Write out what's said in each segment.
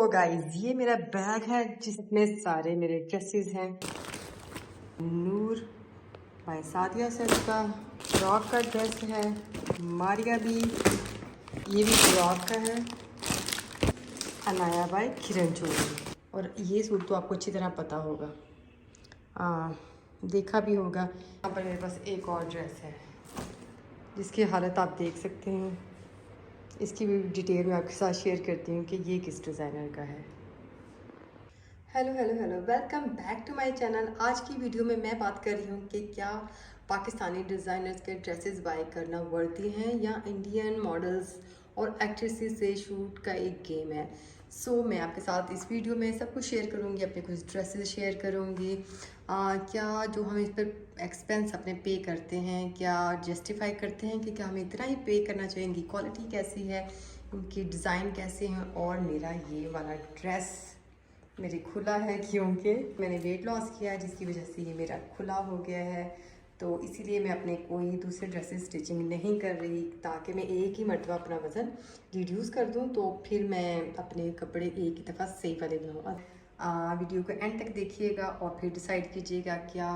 Guys ये मेरा bag है जिसमें सारे मेरे ड्रेसेस हैं। नूर बाय सादिया सर का फ्रॉक का ड्रेस है। मारिया भी, ये भी फ्रॉक का है। अनाया बाय किरण चोरी। और ये सूट तो आपको अच्छी तरह पता होगा, देखा भी होगा। यहाँ पर मेरे पास एक और ड्रेस है जिसकी हालत आप देख सकते हैं। इसकी भी डिटेल मैं आपके साथ शेयर करती हूँ कि ये किस डिज़ाइनर का है। Hello hello hello, welcome back to my channel. आज की वीडियो में मैं बात कर रही हूँ कि क्या पाकिस्तानी डिज़ाइनर्स के ड्रेसेस बाय करना वर्दी हैं या इंडियन मॉडल्स और एक्ट्रेसेस से शूट का एक गेम है। सो मैं आपके साथ इस वीडियो में सब कुछ शेयर करूँगी, अपने कुछ ड्रेसेस शेयर करूँगी। क्या जो हम इस पर एक्सपेंस अपने पे करते हैं, क्या जस्टिफाई करते हैं कि क्या हमें इतना ही पे करना चाहिए, इनकी क्वालिटी कैसी है, इनकी डिज़ाइन कैसे हैं। और मेरा ये वाला ड्रेस मेरी खुला है क्योंकि मैंने वेट लॉस किया है, जिसकी वजह से ये मेरा खुला हो गया है। तो इसीलिए मैं अपने कोई दूसरे ड्रेसेस स्टिचिंग नहीं कर रही ताकि मैं एक ही मरतबा अपना वज़न रिड्यूस कर दूं, तो फिर मैं अपने कपड़े एक ही दफ़ा सही वाले बनाऊँ। वीडियो को एंड तक देखिएगा और फिर डिसाइड कीजिएगा क्या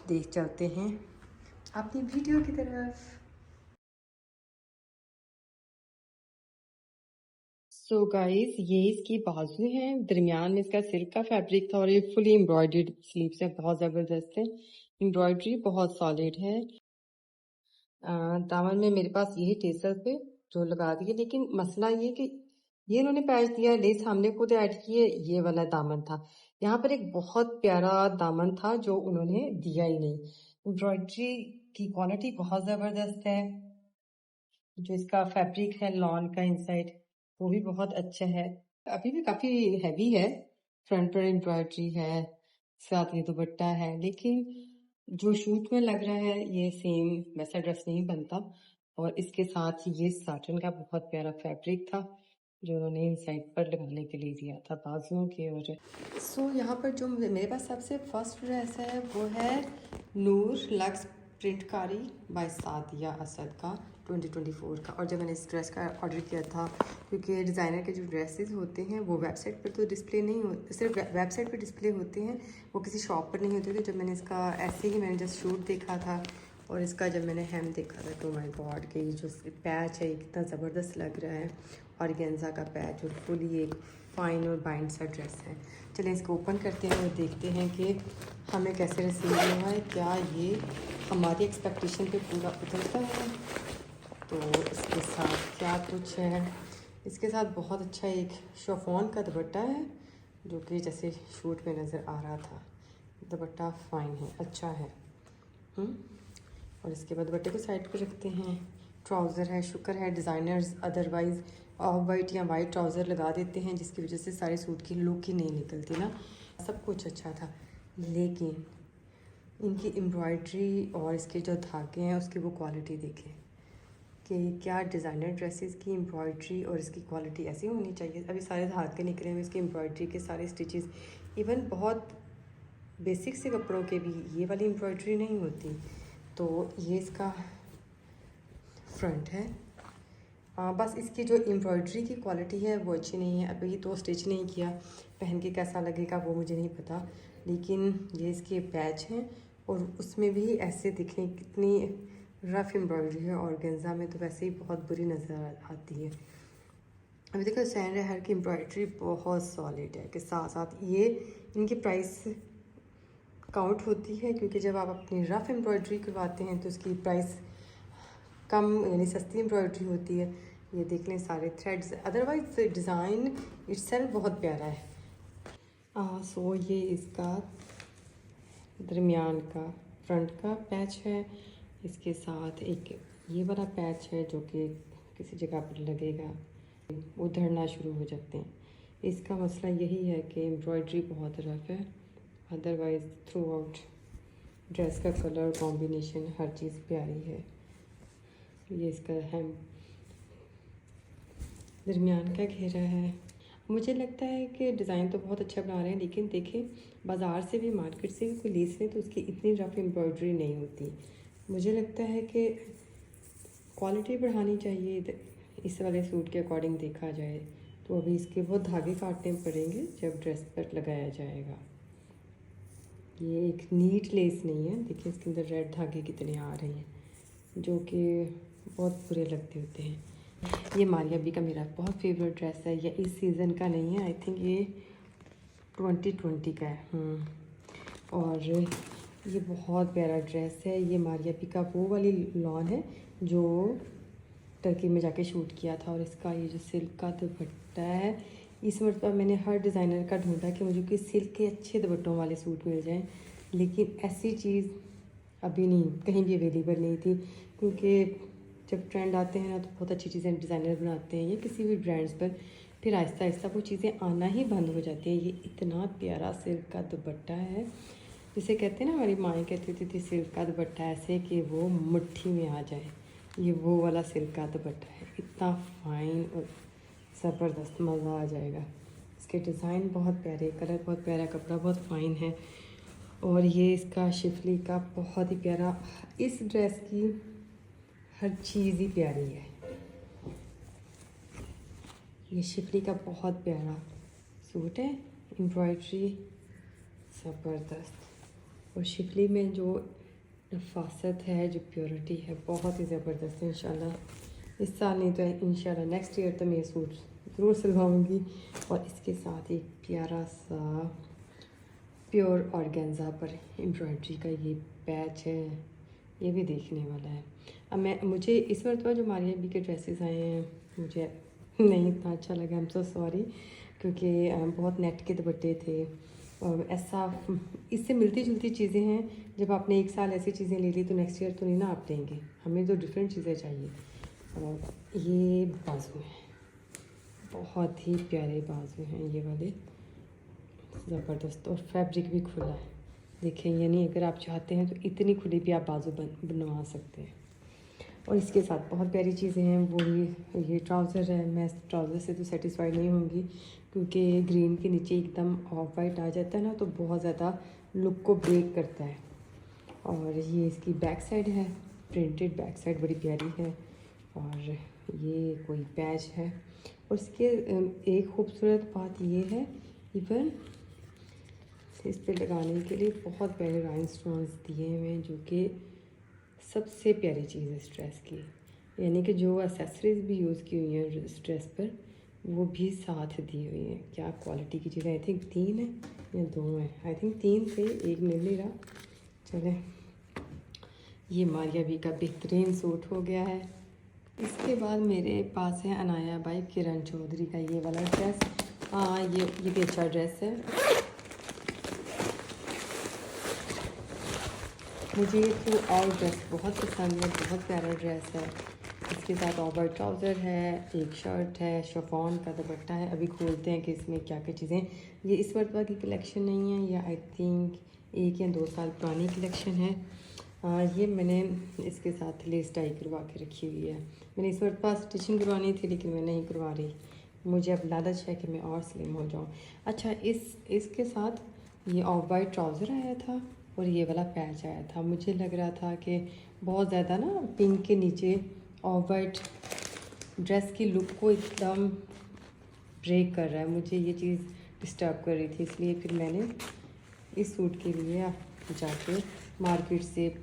देख चलते हैं अपनी वीडियो की तरफ। सो गाइस ये इसकी बाजू है, दरमियान में इसका सिल्क का फैब्रिक था और ये फुली एम्ब्रॉयडर्ड स्लीव्स है, बहुत ज़बरदस्त है। एम्ब्रॉयडरी बहुत सॉलिड है। दामन में मेरे पास यही टेसर पे जो लगा दिए, लेकिन मसला ये कि ये इन्होंने पैच दिया, लेस हमने खुद ऐड किए, ये वाला दामन था। यहाँ पर एक बहुत प्यारा दामन था जो उन्होंने दिया ही नहीं। एम्ब्रॉयडरी की क्वालिटी बहुत ज़बरदस्त है। जो इसका फैब्रिक है लॉन का इनसाइड, वो भी बहुत अच्छा है। अभी भी काफी हैवी है। फ्रंट पर एम्ब्रॉयडरी है, साथ ये दुपट्टा है, लेकिन जो शूट में लग रहा है ये सेम वैसा ड्रेस नहीं बनता। और इसके साथ ये साटन का बहुत प्यारा फैब्रिक था जो उन्होंने इनसाइड पर लगाने के लिए दिया था बाजुओं के। और यहाँ पर जो मेरे पास सबसे फर्स्ट ड्रेस है वो है नूर लक्स प्रिंटकारी बाय सादिया असद का 2024 का। और जब मैंने इस ड्रेस का ऑर्डर किया था, क्योंकि डिज़ाइनर के जो ड्रेसेस होते हैं वो वेबसाइट पर तो डिस्प्ले नहीं होते, सिर्फ वेबसाइट पर डिस्प्ले होते हैं, वो किसी शॉप पर नहीं होते थे। जब मैंने इसका ऐसे ही मैंने जस्ट शूट देखा था और इसका जब मैंने हेम देखा था, तो माय गॉड के ये जो पैच है कितना ज़बरदस्त लग रहा है। और गेंजा का पैच और फुली एक फाइन और बाइंड सा ड्रेस है। चलें इसको ओपन करते हैं और देखते हैं कि हमें कैसे रिसीव हुआ है, क्या ये हमारी एक्सपेक्टेशन पे पूरा उतरता है। तो इसके साथ क्या कुछ है, इसके साथ बहुत अच्छा एक शिफॉन का दुपट्टा है जो कि जैसे शूट में नज़र आ रहा था। दुपट्टा फाइन है, अच्छा है। और इसके बाद दुपट्टे को साइड पे रखते हैं। ट्राउज़र है, शुक्र है डिज़ाइनर्स अदरवाइज़ ऑफ वाइट या वाइट ट्राउज़र लगा देते हैं, जिसकी वजह से सारे सूट की लुक ही नहीं निकलती ना। सब कुछ अच्छा था, लेकिन इनकी एम्ब्रॉयडरी और इसके जो धागे हैं उसकी वो क्वालिटी देखें कि क्या डिज़ाइनर ड्रेसेस की एम्ब्रॉयडरी और इसकी क्वालिटी ऐसी होनी चाहिए। अभी सारे धागे निकले हुए, इसकी एम्ब्रॉयडरी के सारे स्टिचेस, इवन बहुत बेसिक से कपड़ों के भी ये वाली एम्ब्रॉयडरी नहीं होती। तो ये इसका फ्रंट है। बस इसकी जो एम्ब्रॉयडरी की क्वालिटी है वो अच्छी नहीं है। अभी तो स्टिच नहीं किया, पहन के कैसा लगेगा वो मुझे नहीं पता, लेकिन ये इसके पैच हैं और उसमें भी ऐसे दिखें कितनी रफ़ एम्ब्रॉयडरी है। और गेंजा में तो वैसे ही बहुत बुरी नज़र आती है। अभी देखो सैन रहर की एम्ब्रॉयडरी बहुत सॉलिड है, के साथ साथ ये इनकी प्राइस काउंट होती है, क्योंकि जब आप अपनी रफ़ एम्ब्रॉयडरी करवाते हैं तो उसकी प्राइस कम यानी सस्ती एम्ब्रॉयडरी होती है। ये देख लें सारे थ्रेड्स, अदरवाइज डिज़ाइन इट्सेल्फ बहुत प्यारा है। सो ये इसका दरमियान का फ्रंट का पैच है, इसके साथ एक ये वाला पैच है जो कि किसी जगह पर लगेगा, उधड़ना शुरू हो जाते हैं। इसका मसला यही है कि एम्ब्रॉयडरी बहुत रफ है, अदरवाइज़ थ्रू आउट ड्रेस का कलर कॉम्बिनेशन हर चीज़ प्यारी है। ये इसका है, दरमियान का घेरा है। मुझे लगता है कि डिज़ाइन तो बहुत अच्छा बना रहे हैं, लेकिन देखें बाज़ार से भी मार्केट से भी कोई लेस लें तो उसकी इतनी रफ एम्ब्रॉयडरी नहीं होती। मुझे लगता है कि क्वालिटी बढ़ानी चाहिए, इस वाले सूट के अकॉर्डिंग देखा जाए तो अभी इसके बहुत धागे काटने पड़ेंगे जब ड्रेस पर लगाया जाएगा। ये एक नीट लेस नहीं है, देखिए इसके अंदर रेड धागे कितने आ रहे हैं जो कि बहुत बुरे लगते होते हैं। ये मारिया बी का मेरा बहुत फेवरेट ड्रेस है। ये इस सीज़न का नहीं है, आई थिंक ये 2020 का है। और ये बहुत प्यारा ड्रेस है। ये मारिया बी का वो वाली लॉन है जो टर्की में जाके शूट किया था। और इसका ये जो सिल्क का दुपट्टा है, इस मरतबा मैंने हर डिज़ाइनर का ढूंढा कि मुझे कोई सिल्क के अच्छे दुपट्टों वाले सूट मिल जाएं, लेकिन ऐसी चीज़ अभी नहीं, कहीं भी अवेलेबल नहीं थी। क्योंकि जब ट्रेंड आते हैं ना तो बहुत अच्छी चीज़ें डिज़ाइनर बनाते हैं या किसी भी ब्रांड्स पर, फिर आहिस्ता आहिस्ता वो चीज़ें आना ही बंद हो जाती हैं। ये इतना प्यारा सिल्क का दुपट्टा है, जिसे कहते हैं ना, हमारी माएँ कहती थी सिल्क का दुपट्टा ऐसे कि वो मुट्ठी में आ जाए। ये वो वाला सिल्क का दुपट्टा है, इतना फाइन और ज़बरदस्त, मज़ा आ जाएगा। इसके डिज़ाइन बहुत प्यारे, कलर बहुत प्यारा, कपड़ा बहुत फ़ाइन है। और ये इसका शिफली का बहुत ही प्यारा, इस ड्रेस की हर चीज़ ही प्यारी है। ये शिफली का बहुत प्यारा सूट है, एम्ब्रॉयडरी ज़बरदस्त। और शिफली में जो नफासत है, जो प्योरिटी है, बहुत ही ज़बरदस्त है। इंशाल्लाह इस साल नहीं तो इंशाल्लाह नेक्स्ट ईयर तो मैं ये सूट ज़रूर सिलवाऊँगी। और इसके साथ एक प्यारा सा प्योर ऑर्गेन्जा पर एम्ब्रॉयडरी का ये पैच है, ये भी देखने वाला है। अब मुझे इस मरतबा जो मारिया बी के ड्रेसेस आए हैं मुझे नहीं इतना अच्छा लगा, आई एम सो सॉरी, क्योंकि बहुत नेट के दुपट्टे थे। और ऐसा इससे मिलती जुलती चीज़ें हैं, जब आपने एक साल ऐसी चीज़ें ले ली तो नेक्स्ट ईयर तो नहीं ना आप लेंगे, हमें तो डिफरेंट चीज़ें चाहिए। और ये बाजू हैं, बहुत ही प्यारे बाजू हैं ये वाले, ज़बरदस्त। और फैब्रिक भी खुला है, देखें, यानी अगर आप चाहते हैं तो इतनी खुली भी आप बाजू बनवा सकते हैं। और इसके साथ बहुत प्यारी चीज़ें हैं, वो ये ट्राउज़र है। मैं ट्राउज़र से तो सेटिस्फाइड नहीं होंगी, क्योंकि ग्रीन के नीचे एकदम ऑफ वाइट आ जाता है ना, तो बहुत ज़्यादा लुक को ब्रेक करता है। और ये इसकी बैक साइड है, प्रिंटेड बैक साइड बड़ी प्यारी है। और ये कोई पैच है। और इसके एक खूबसूरत बात ये है, इवन इस पे लगाने के लिए बहुत प्यारे राइनस्टोन्स दिए हुए हैं, जो कि सबसे प्यारी चीज़ है इस ड्रेस की। यानी कि जो एक्सेसरीज़ भी यूज़ की हुई हैं इस ड्रेस पर, वो भी साथ दी हुई हैं। क्या क्वालिटी की चीज़ है। आई थिंक 3 है या 2 हैं, आई थिंक 3 थे, एक मिल नहीं रहा। चलें, ये मारिया बी का बेहतरीन सूट हो गया है। इसके बाद मेरे पास है अनाया बाई किरण चौधरी का ये वाला ड्रेस। हाँ, ये भी अच्छा ड्रेस है। मुझे ये थ्रू आउट ड्रेस बहुत पसंद है, बहुत प्यारा ड्रेस है। इसके साथ ओवर ट्राउज़र है, एक शर्ट है, शिफॉन का दुपट्टा है। अभी खोलते हैं कि इसमें क्या क्या चीज़ें। ये इस मरतबा की कलेक्शन नहीं है, ये आई थिंक 1 या 2 साल पुरानी कलेक्शन है। ये मैंने इसके साथ लेस टाई करवा के रखी हुई है। मैंने इस मरतबा स्टिचिंग करवानी थी, लेकिन मैं नहीं करवा रही, मुझे अब लालच है कि मैं और स्लिम हो जाऊँ। अच्छा, इसके साथ ये ऑफ वाइट ट्राउज़र आया था और ये वाला पैच आया था। मुझे लग रहा था कि बहुत ज़्यादा ना पिंक के नीचे ऑफ वाइट ड्रेस की लुक को एकदम ब्रेक कर रहा है, मुझे ये चीज़ डिस्टर्ब कर रही थी। इसलिए फिर मैंने इस सूट के लिए जाके मार्केट से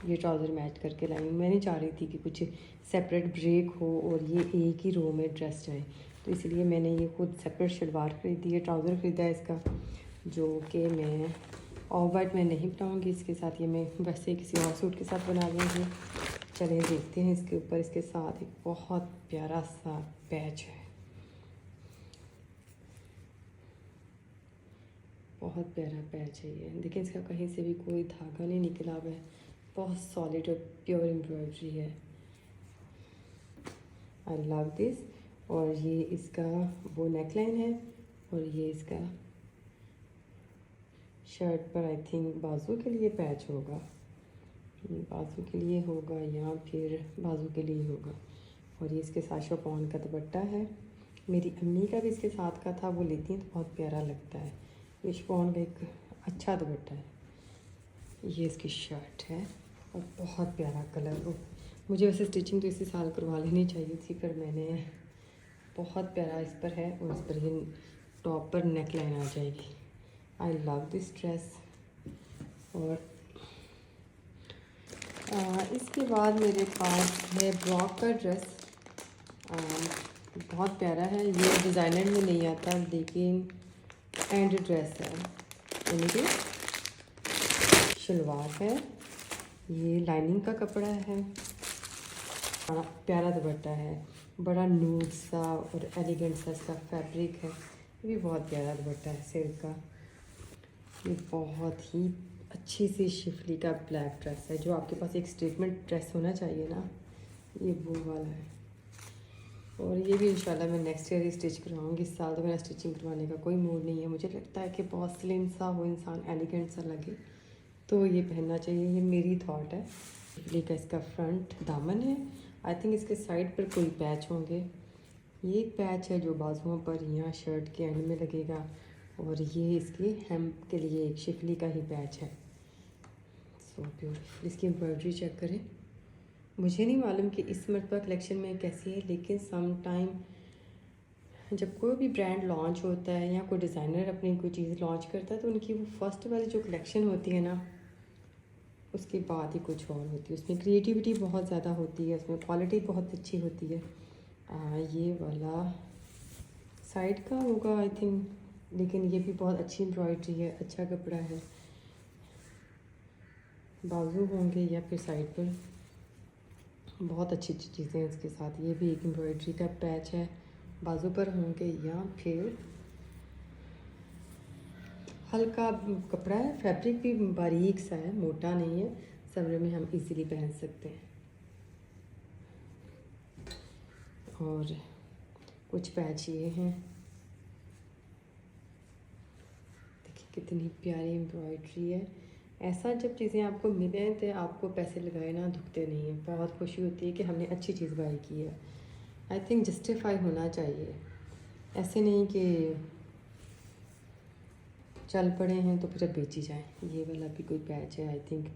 ये ट्राउज़र मैच करके लाई। मैं नहीं चाह रही थी कि कुछ सेपरेट ब्रेक हो और ये एक ही रो में ड्रेस जाए, तो इसलिए मैंने ये खुद सेपरेट शलवार खरीदी है, ट्राउज़र ख़रीदा है इसका, जो कि मैं ऑफ वाइट में नहीं बनाऊँगी। इसके साथ ये मैं वैसे किसी और सूट के साथ बना लूँगी। चलिए देखते हैं इसके ऊपर। इसके साथ एक बहुत प्यारा सा पैच है, बहुत प्यारा पैच है ये। देखिए, इसका कहीं से भी कोई धागा नहीं निकला हुआ है, बहुत सॉलिड और प्योर एम्ब्रॉयडरी है। I love this. और ये इसका वो नेकलाइन है, और ये इसका शर्ट पर आई थिंक बाजू के लिए पैच होगा, बाजू के लिए होगा या फिर बाजू के लिए होगा। और ये इसके साथ शिफॉन का दुपट्टा है। मेरी अम्मी का भी इसके साथ का था, वो लेती हैं तो बहुत प्यारा लगता है। ये शिफॉन का एक अच्छा दुपट्टा है। ये इसकी शर्ट है और बहुत प्यारा कलर। मुझे वैसे स्टिचिंग तो इसी साल करवा लेनी चाहिए थी, पर मैंने बहुत प्यारा इस पर है और इस पर ये टॉप पर नेक लाइन आ जाएगी। I love this dress. और इसके बाद मेरे पास है ब्रॉक का ड्रेस। बहुत प्यारा है, ये डिज़ाइनर में नहीं आता लेकिन एंड ड्रेस है, यानी कि शलवार है, ये लाइनिंग का कपड़ा है, प्यारा दुपट्टा है, बड़ा नूड सा और एलिगेंट सा इसका फैब्रिक है। ये भी बहुत प्यारा दुपट्टा है सिल्क का। ये बहुत ही अच्छी सी शिफली का ब्लैक ड्रेस है, जो आपके पास एक स्टेटमेंट ड्रेस होना चाहिए ना, ये वो वाला है। और ये भी इंशाल्लाह मैं नेक्स्ट ईयर ही स्टिच करवाऊँगी। इस साल तो मेरा स्टिचिंग करवाने का कोई मूड नहीं है। मुझे लगता है कि बहुत स्लिम सा हो इंसान, एलिगेंट सा लगे, तो ये पहनना चाहिए। ये मेरी थॉट है। शिफली का इसका फ्रंट दामन है। आई थिंक इसके साइड पर कोई पैच होंगे। ये एक पैच है जो बाजुओं पर यहाँ शर्ट के एंड में लगेगा, और ये इसकी हेम के लिए एक शिफली का ही पैच है। So beautiful. इसकी एम्ब्रॉयडरी चेक करें। मुझे नहीं मालूम कि इस मरतबा कलेक्शन में कैसी है, लेकिन सम टाइम जब कोई भी ब्रांड लॉन्च होता है या कोई डिज़ाइनर अपनी कोई चीज़ लॉन्च करता है, तो उनकी वो फर्स्ट वाली जो कलेक्शन होती है ना, उसकी बात ही कुछ और होती है। उसमें क्रिएटिविटी बहुत ज़्यादा होती है, उसमें क्वालिटी बहुत अच्छी होती है। ये वाला साइड का होगा आई थिंक, लेकिन ये भी बहुत अच्छी एम्ब्रॉयडरी है, अच्छा कपड़ा है। बाजू होंगे या फिर साइड पर, बहुत अच्छी अच्छी चीज़ें हैं इसके साथ। ये भी एक एम्ब्रॉयडरी का पैच है, बाजू पर होंगे या फिर हल्का कपड़ा है, फैब्रिक भी बारीक सा है, मोटा नहीं है, समर में हम इजीली पहन सकते हैं। और कुछ पैच ये हैं, देखिए कितनी प्यारी एम्ब्रॉयडरी है। ऐसा जब चीज़ें आपको मिलें तो आपको पैसे लगाए ना दुखते नहीं हैं, बहुत खुशी होती है कि हमने अच्छी चीज़ बाई की है। आई थिंक जस्टिफाई होना चाहिए, ऐसे नहीं कि चल पड़े हैं तो फिर बेची जाए। ये वाला भी कोई पैच है, आई थिंक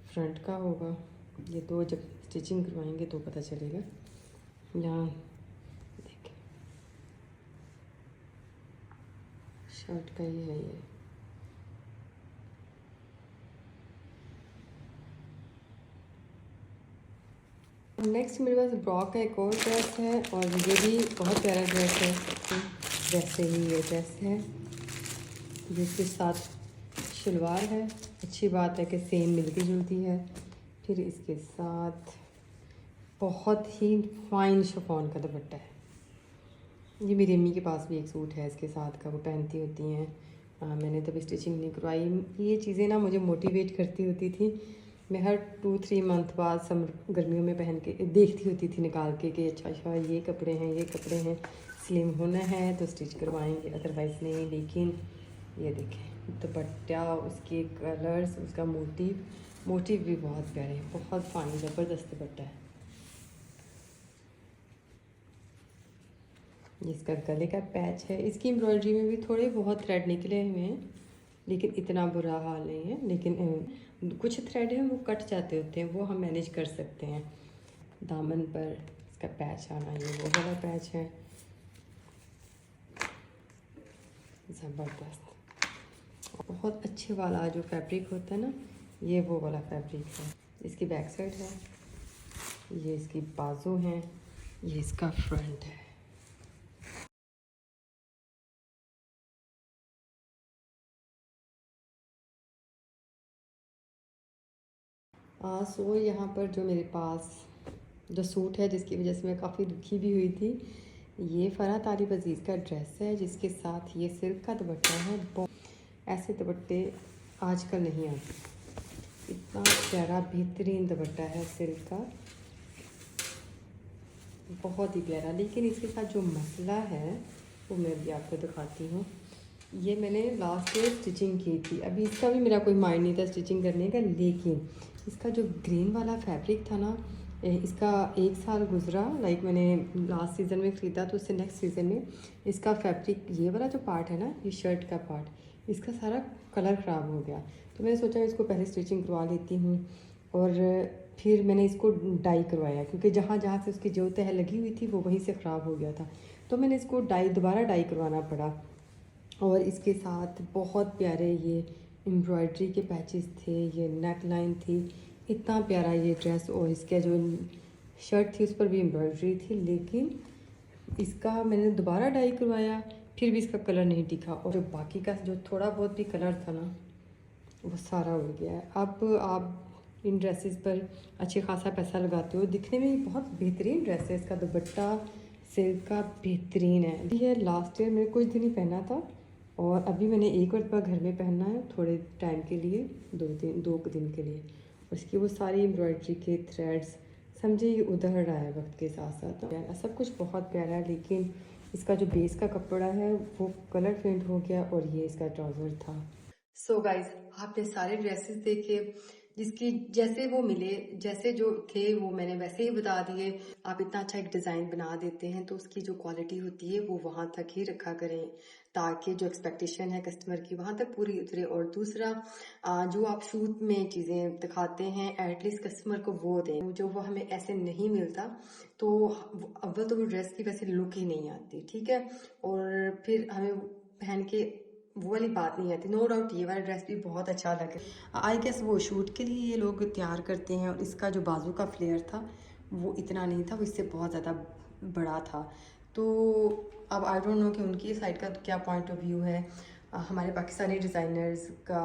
फ्रंट का होगा। ये दो जब स्टिचिंग करवाएंगे तो पता चलेगा। यहाँ देखें शर्ट का ही है ये। नेक्स्ट मेरे पास ब्रॉक का एक और ड्रेस है, और ये भी बहुत प्यारा ड्रेस है। वैसे ही ये ड्रेस है, जिसके साथ शलवार है। अच्छी बात है कि सेम मिलती जुलती है। फिर इसके साथ बहुत ही फाइन शिफॉन का दुपट्टा है। ये मेरी अम्मी के पास भी एक सूट है इसके साथ का, वो पहनती होती हैं। मैंने तभी स्टिचिंग नहीं करवाई। ये चीज़ें ना मुझे मोटिवेट करती होती थी। मैं हर 2-3 मंथ बाद समर गर्मियों में पहन के देखती होती थी निकाल के कि अच्छा अच्छा ये कपड़े हैं, ये कपड़े हैं, स्लिम होना है तो स्टिच करवाएंगे, अदरवाइज़ नहीं। लेकिन ये देखें दुपट्टा, उसके कलर्स, उसका मोटिव भी बहुत प्यारे हैं, बहुत फाइन ज़बरदस्त दुपट्टा है। इसका गले का पैच है। इसकी एम्ब्रॉयडरी में भी थोड़े बहुत थ्रेड निकले हुए हैं, लेकिन इतना बुरा हाल नहीं है। लेकिन कुछ थ्रेड हैं वो कट जाते होते हैं, वो हम मैनेज कर सकते हैं। दामन पर इसका पैच आना, ये वो वाला पैच है, ज़बरदस्त। बहुत अच्छे वाला जो फैब्रिक होता है ना, ये वो वाला फैब्रिक है। इसकी बैक साइड है, ये इसकी बाजू हैं, ये इसका फ्रंट है। सो यहाँ पर जो मेरे पास जो सूट है जिसकी वजह से मैं काफ़ी दुखी भी हुई थी, ये फ़रह तालिब अज़ीज़ का ड्रेस है, जिसके साथ ये सिल्क का दुपट्टा है। ऐसे दुपट्टे आजकल नहीं आते, इतना प्यारा बेहतरीन दुपट्टा है सिल्क का, बहुत ही प्यारा। लेकिन इसके साथ जो मसला है वो मैं भी आपको दिखाती हूँ। ये मैंने लास्ट ईयर स्टिचिंग की थी, अभी इसका भी मेरा कोई माइंड नहीं था स्टिचिंग करने का, लेकिन इसका जो ग्रीन वाला फैब्रिक था ना, इसका 1 साल गुजरा, लाइक मैंने लास्ट सीज़न में ख़रीदा तो उससे नेक्स्ट सीज़न में इसका फैब्रिक, ये वाला जो पार्ट है ना, ये शर्ट का पार्ट, इसका सारा कलर ख़राब हो गया। तो मैंने सोचा इसको पहले स्टिचिंग करवा लेती हूँ। और फिर मैंने इसको डाई करवाया, क्योंकि जहाँ जहाँ से उसकी जो तह लगी हुई थी वो वहीं से ख़राब हो गया था, तो मैंने इसको दोबारा डाई करवाना पड़ा। और इसके साथ बहुत प्यारे ये एम्ब्रॉयडरी के पैचेस थे, ये नेक लाइन थी, इतना प्यारा ये ड्रेस। और इसका जो शर्ट थी उस पर भी एम्ब्रॉयडरी थी, लेकिन इसका मैंने दोबारा डाई करवाया, फिर भी इसका कलर नहीं टिका। और जो बाकी का जो थोड़ा बहुत भी कलर था ना, वो सारा उड़ गया है। अब आप इन ड्रेसेस पर अच्छे खासा पैसा लगाते हो, दिखने में बहुत बेहतरीन ड्रेस है। इसका दुपट्टा सिल्क का बेहतरीन है। ये लास्ट ईयर मैंने कुछ दिन ही पहना था, और अभी मैंने एक और घर में पहनना है थोड़े टाइम के लिए, 2 दिन के लिए। और इसकी वो सारी एम्ब्रॉयडरी के थ्रेड्स, समझे ये उधड़ रहा है वक्त के साथ साथ। सब कुछ बहुत प्यारा है, लेकिन इसका जो बेस का कपड़ा है वो कलर फेंट हो गया, और ये इसका ट्राउज़र था। सो गाइज, आपने सारे ड्रेसेस देखे, जिसकी जैसे वो मिले, जैसे जो थे वो मैंने वैसे ही बता दिए। आप इतना अच्छा एक डिज़ाइन बना देते हैं तो उसकी जो क्वालिटी होती है वो वहाँ तक ही रखा करें, ताकि जो एक्सपेक्टेशन है कस्टमर की वहाँ तक पूरी उतरे। और दूसरा, जो आप शूट में चीज़ें दिखाते हैं एटलीस्ट कस्टमर को वो दें, जो वो हमें ऐसे नहीं मिलता। तो अव्वल तो वो ड्रेस की वैसे लुक ही नहीं आती, ठीक है, और फिर हमें पहन के वो वाली बात नहीं आती। नो डाउट ये वाला ड्रेस भी बहुत अच्छा लगे, आई गेस वो शूट के लिए ये लोग तैयार करते हैं। और इसका जो बाजू का फ्लेयर था वो इतना नहीं था, वो इससे बहुत ज़्यादा बड़ा था। तो अब आई डोंट नो कि उनकी साइड का क्या पॉइंट ऑफ व्यू है। हमारे पाकिस्तानी डिज़ाइनर्स का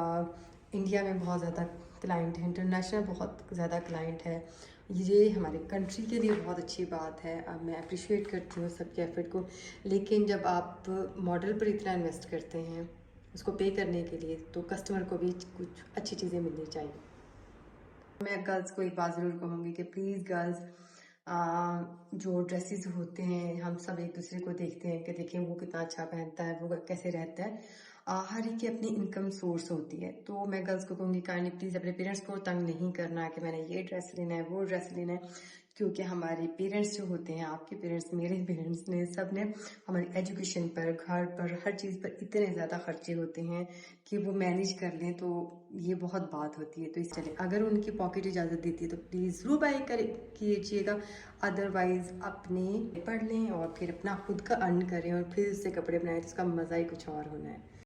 इंडिया में बहुत ज़्यादा क्लाइंट है, इंटरनेशनल बहुत ज़्यादा क्लाइंट है। ये हमारे कंट्री के लिए बहुत अच्छी बात है। अब मैं अप्रिशिएट करती हूँ सबके एफर्ट को, लेकिन जब आप मॉडल पर इतना इन्वेस्ट करते हैं उसको पे करने के लिए, तो कस्टमर को भी कुछ अच्छी चीज़ें मिलनी चाहिए। मैं गर्ल्स को एक बात ज़रूर कहूँगी कि प्लीज़ गर्ल्स, जो ड्रेसेस होते हैं हम सब एक दूसरे को देखते हैं कि देखें वो कितना अच्छा पहनता है, वो कैसे रहता है। हर एक की अपनी इनकम सोर्स होती है, तो मैं गर्ल्स को कहूँगी काइंडली प्लीज़ अपने पेरेंट्स को तंग नहीं करना कि मैंने ये ड्रेस लेना है, वो ड्रेस लेना है। क्योंकि हमारे पेरेंट्स जो होते हैं, आपके पेरेंट्स, मेरे पेरेंट्स ने, सब ने हमारी एजुकेशन पर, घर पर, हर चीज़ पर इतने ज़्यादा खर्चे होते हैं कि वो मैनेज कर लें तो ये बहुत बात होती है। तो इस चले, अगर उनकी पॉकेट इजाज़त देती है तो प्लीज़ ज़रूर बाय कर कीजिएगा, अदरवाइज़ अपने पढ़ लें और फिर अपना खुद का अर्न करें और फिर उससे कपड़े बनाएं, तो उसका मज़ा ही कुछ और होना है।